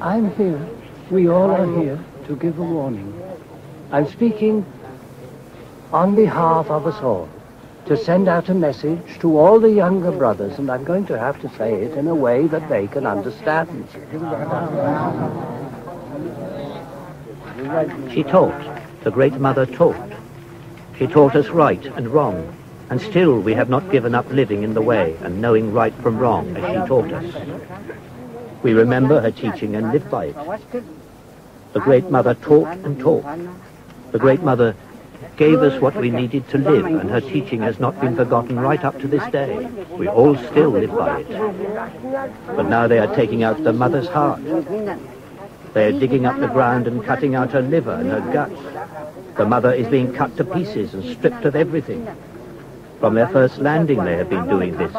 I'm here. We all are here to give a warning. I'm speaking on behalf of us all, to send out a message to all the younger brothers, and I'm going to have to say it in a way that they can understand. She taught. The Great Mother taught. She taught us right and wrong, and still we have not given up living in the way and knowing right from wrong as she taught us. We remember her teaching and live by it. The Great Mother taught and taught. The Great Mother gave us what we needed to live, and her teaching has not been forgotten right up to this day. We all still live by it. But now they are taking out the mother's heart. They are digging up the ground and cutting out her liver and her guts. The mother is being cut to pieces and stripped of everything. From their first landing they have been doing this.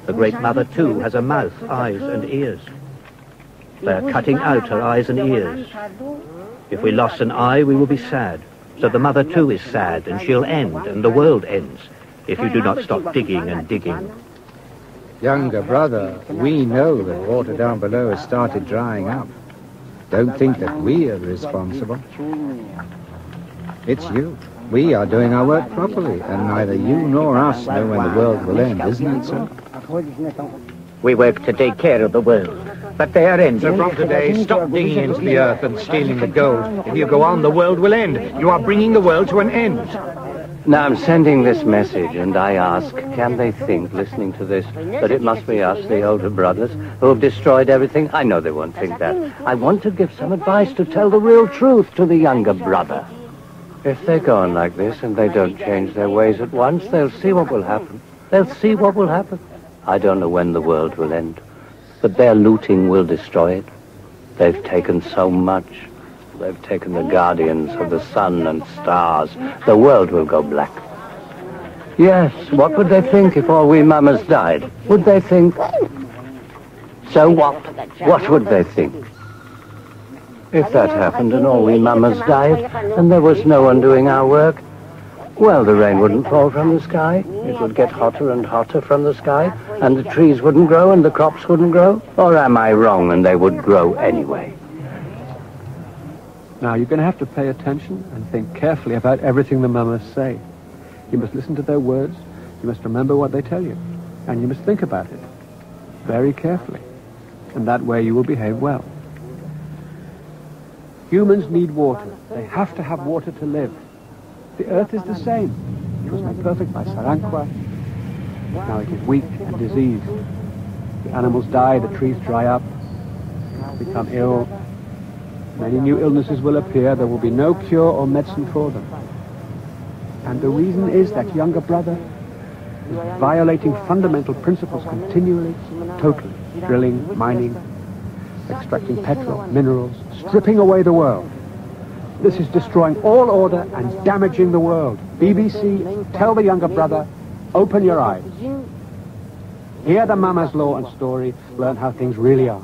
The Great Mother too has a mouth, eyes and ears. They are cutting out her eyes and ears. If we lost an eye, we will be sad. So the mother too is sad, and she'll end, and the world ends, if you do not stop digging and digging. Younger brother, we know that water down below has started drying up. Don't think that we are responsible. It's you. We are doing our work properly, and neither you nor us know when the world will end, isn't it so? We work to take care of the world, but they are ending. So from today, stop digging into the earth and stealing the gold. If you go on, the world will end. You are bringing the world to an end. Now I'm sending this message, and I ask, can they think, listening to this, that it must be us, the older brothers, who have destroyed everything? I know they won't think that. I want to give some advice to tell the real truth to the younger brother. If they go on like this and they don't change their ways at once, they'll see what will happen. They'll see what will happen. I don't know when the world will end, but their looting will destroy it. They've taken so much. They've taken the guardians of the sun and stars. The world will go black. Yes, what would they think if all we mamas died? Would they think... So what? What would they think? If that happened and all we mamas died, and there was no one doing our work, well, the rain wouldn't fall from the sky. It would get hotter and hotter from the sky, and the trees wouldn't grow and the crops wouldn't grow. Or am I wrong and they would grow anyway? Now, you're going to have to pay attention and think carefully about everything the mamas say. You must listen to their words, you must remember what they tell you, and you must think about it very carefully. And that way you will behave well. Humans need water. They have to have water to live. The earth is the same. It was made perfect by Saranqua. Now it is weak and diseased. The animals die, the trees dry up, become ill. Many new illnesses will appear. There will be no cure or medicine for them. And the reason is that younger brother is violating fundamental principles continually, totally. Drilling, mining, extracting petrol, minerals, stripping away the world. This is destroying all order and damaging the world. BBC, tell the younger brother, open your eyes. Hear the mama's law and story, learn how things really are.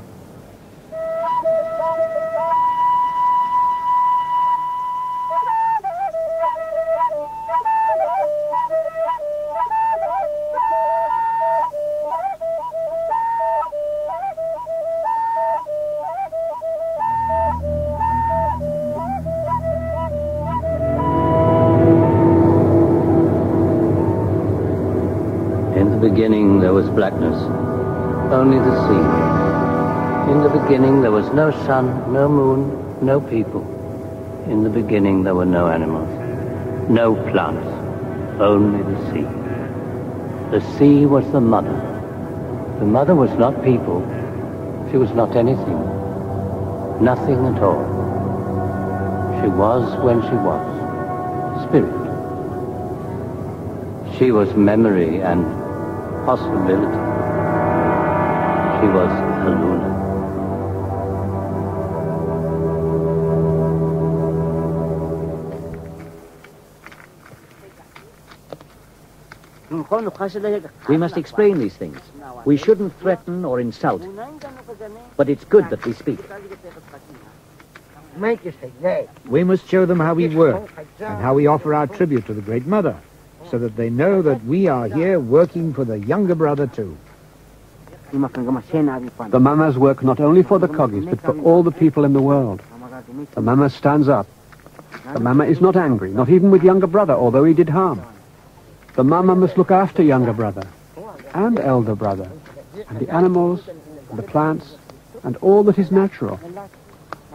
In the beginning there was blackness, only the sea. In the beginning there was no sun, no moon, no people. In the beginning there were no animals, no plants, only the sea. The sea was the mother. The mother was not people. She was not anything. Nothing at all. She was when she was. Spirit. She was memory and possibility. She was Haluna. We must explain these things. We shouldn't threaten or insult. But it's good that we speak. We must show them how we work and how we offer our tribute to the Great Mother, so that they know that we are here working for the younger brother too. The mamas work not only for the Kogis, but for all the people in the world. The mama stands up. The mama is not angry, not even with younger brother, although he did harm. The mama must look after younger brother and elder brother, and the animals, and the plants, and all that is natural,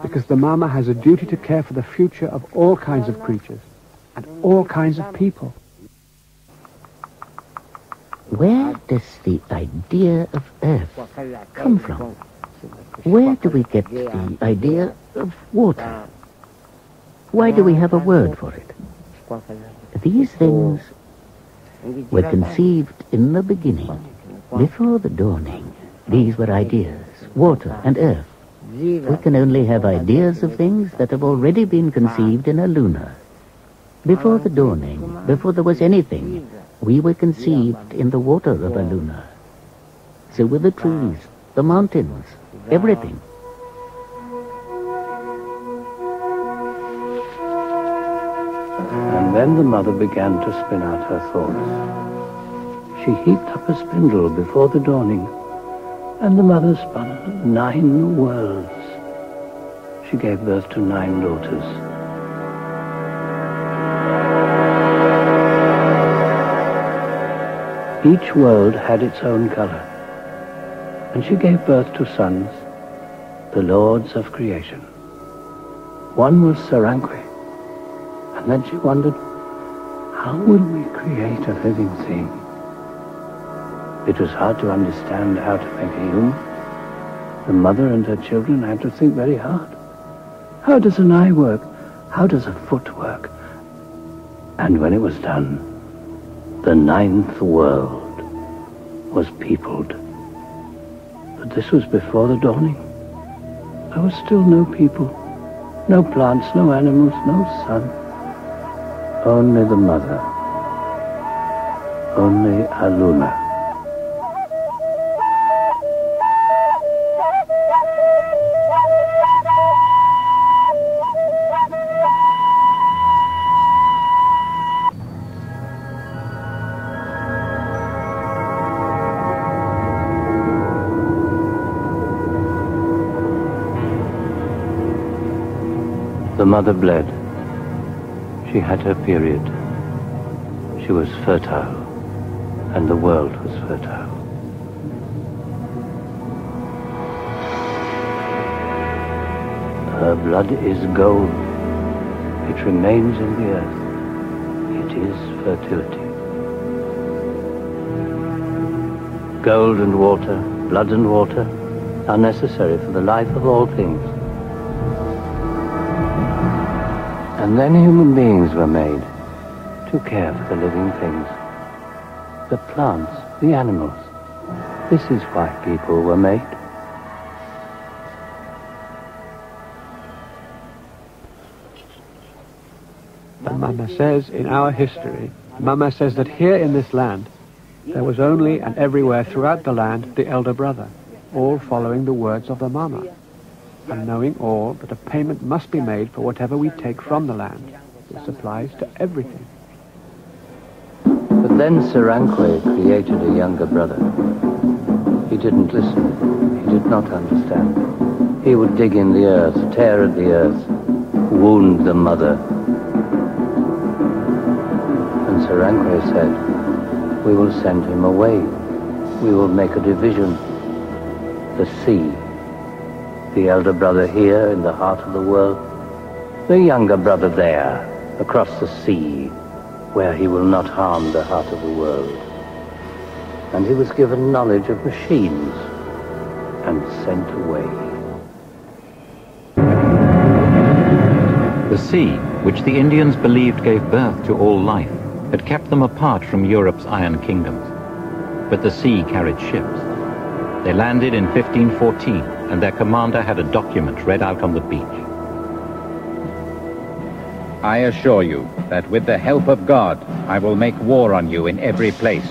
because the mama has a duty to care for the future of all kinds of creatures, and all kinds of people. Where does the idea of Earth come from? Where do we get the idea of water? Why do we have a word for it? These things were conceived in the beginning, before the dawning. These were ideas, water and earth. We can only have ideas of things that have already been conceived in a lunar. Before the dawning, before there was anything, we were conceived in the water of a lunar. So were the trees, the mountains, everything. And then the mother began to spin out her thoughts. She heaped up a spindle before the dawning, and the mother spun 9 worlds. She gave birth to 9 daughters. Each world had its own color, and she gave birth to sons, the lords of creation. One was Cyclical, and then she wondered, how will we create a living thing? It was hard to understand how to make a human. The mother and her children had to think very hard. How does an eye work? How does a foot work? And when it was done, the 9th world was peopled. But this was before the dawning. There was still no people, no plants, no animals, no sun. Only the mother. Only Aluna. The mother bled. She had her period. She was fertile, and the world was fertile. Her blood is gold. It remains in the earth. It is fertility. Gold and water, blood and water, are necessary for the life of all things. And then human beings were made to care for the living things. The plants, the animals. This is why people were made. And Mama says in our history, Mama says that here in this land, there was only and everywhere throughout the land the elder brother, all following the words of the Mama, and knowing all that a payment must be made for whatever we take from the land. This applies to everything. But then Cyclical created a younger brother. He didn't listen. He did not understand. He would dig in the earth, tear at the earth, wound the mother. And Cyclical said, we will send him away. We will make a division. The sea. The elder brother here in the heart of the world. The younger brother there, across the sea, where he will not harm the heart of the world. And he was given knowledge of machines and sent away. The sea, which the Indians believed gave birth to all life, had kept them apart from Europe's iron kingdoms. But the sea carried ships. They landed in 1514, and their commander had a document read out on the beach. I assure you that with the help of God, I will make war on you in every place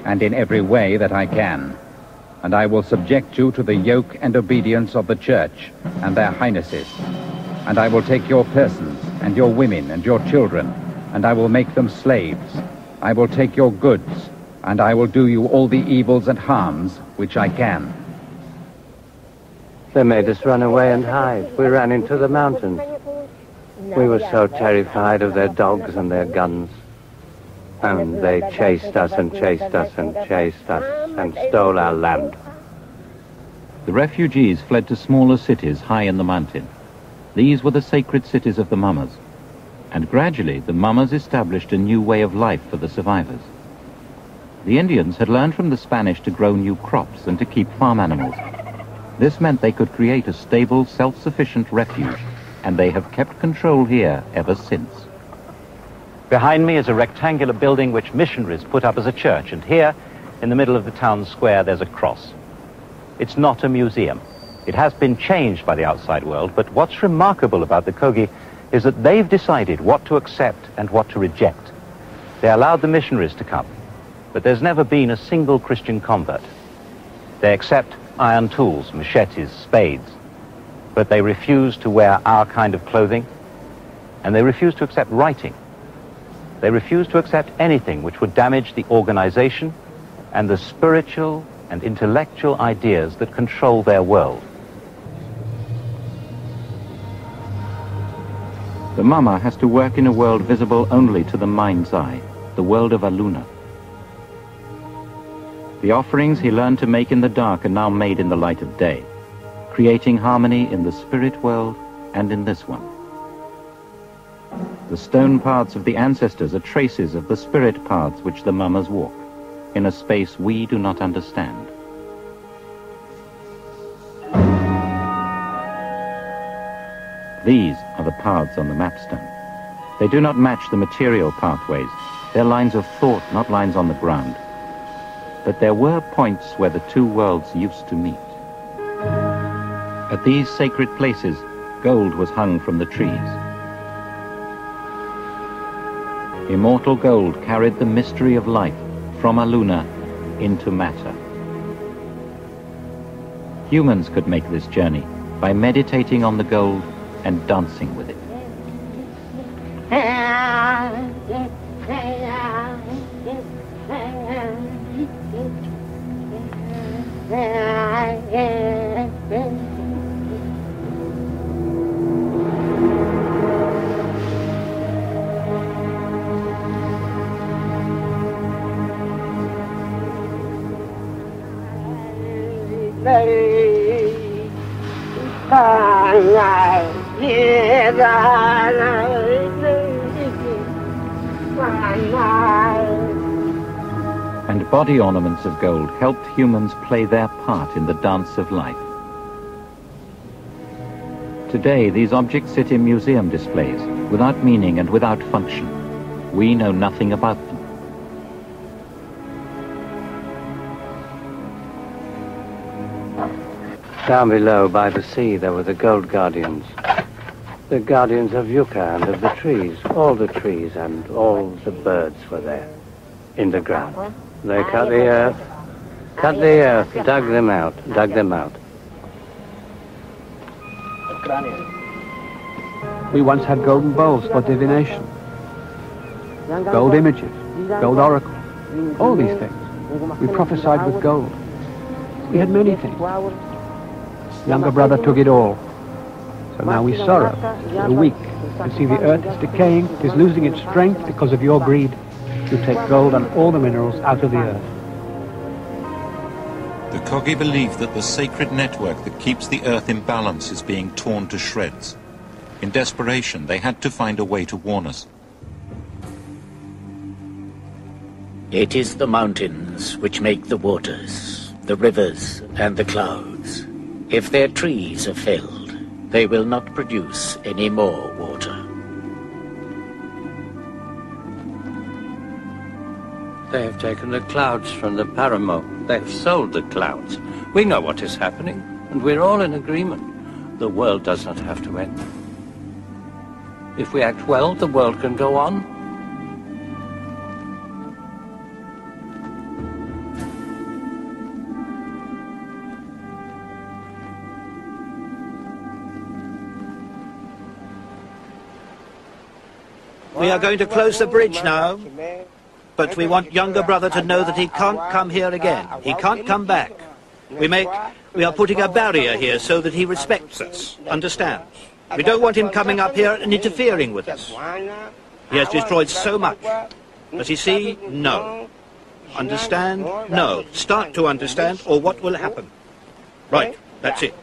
and in every way that I can. And I will subject you to the yoke and obedience of the church and their highnesses. And I will take your persons and your women and your children, and I will make them slaves. I will take your goods, and I will do you all the evils and harms which I can. They made us run away and hide. We ran into the mountains. We were so terrified of their dogs and their guns. And they chased us and chased us and chased us and stole our land. The refugees fled to smaller cities high in the mountain. These were the sacred cities of the Mamas. And gradually the Mamas established a new way of life for the survivors. The Indians had learned from the Spanish to grow new crops and to keep farm animals. This meant they could create a stable, self-sufficient refuge, and they have kept control here ever since. Behind me is a rectangular building which missionaries put up as a church, and here, in the middle of the town square, there's a cross. It's not a museum. It has been changed by the outside world, but what's remarkable about the Kogi is that they've decided what to accept and what to reject. They allowed the missionaries to come, but there's never been a single Christian convert. They accept iron tools, machetes, spades, but they refuse to wear our kind of clothing, and they refuse to accept writing. They refuse to accept anything which would damage the organization and the spiritual and intellectual ideas that control their world. The Mama has to work in a world visible only to the mind's eye, the world of Aluna. The offerings he learned to make in the dark are now made in the light of day, creating harmony in the spirit world and in this one. The stone paths of the ancestors are traces of the spirit paths which the Mamas walk, in a space we do not understand. These are the paths on the mapstone. They do not match the material pathways. They're lines of thought, not lines on the ground. But there were points where the two worlds used to meet. At these sacred places, gold was hung from the trees. Immortal gold carried the mystery of life from Aluna into matter. Humans could make this journey by meditating on the gold and dancing with it. And body ornaments of gold helped humans play their part in the dance of life. Today, these objects sit in museum displays, without meaning and without function. We know nothing about them. Down below, by the sea, there were the gold guardians. The guardians of yucca and of the trees. All the trees and all the birds were there, in the ground. They cut the earth, dug them out. We once had golden bowls for divination, gold images, gold oracles, all these things. We prophesied with gold. We had many things. Younger brother took it all. So now we sorrow, we're weak, and see the earth is decaying, it is losing its strength because of your greed. You take gold and all the minerals out of the earth. The Kogi believe that the sacred network that keeps the earth in balance is being torn to shreds. In desperation, they had to find a way to warn us. It is the mountains which make the waters, the rivers and the clouds. If their trees are felled, they will not produce any more water. They have taken the clouds from the Paramo. They've sold the clouds. We know what is happening, and we're all in agreement. The world does not have to end. If we act well, the world can go on. We are going to close the bridge now, but we want younger brother to know that he can't come here again. He can't come back. We are putting a barrier here so that he respects us, understands. We don't want him coming up here and interfering with us. He has destroyed so much. Does he see? No. Understand? No. Start to understand, or what will happen? Right, that's it.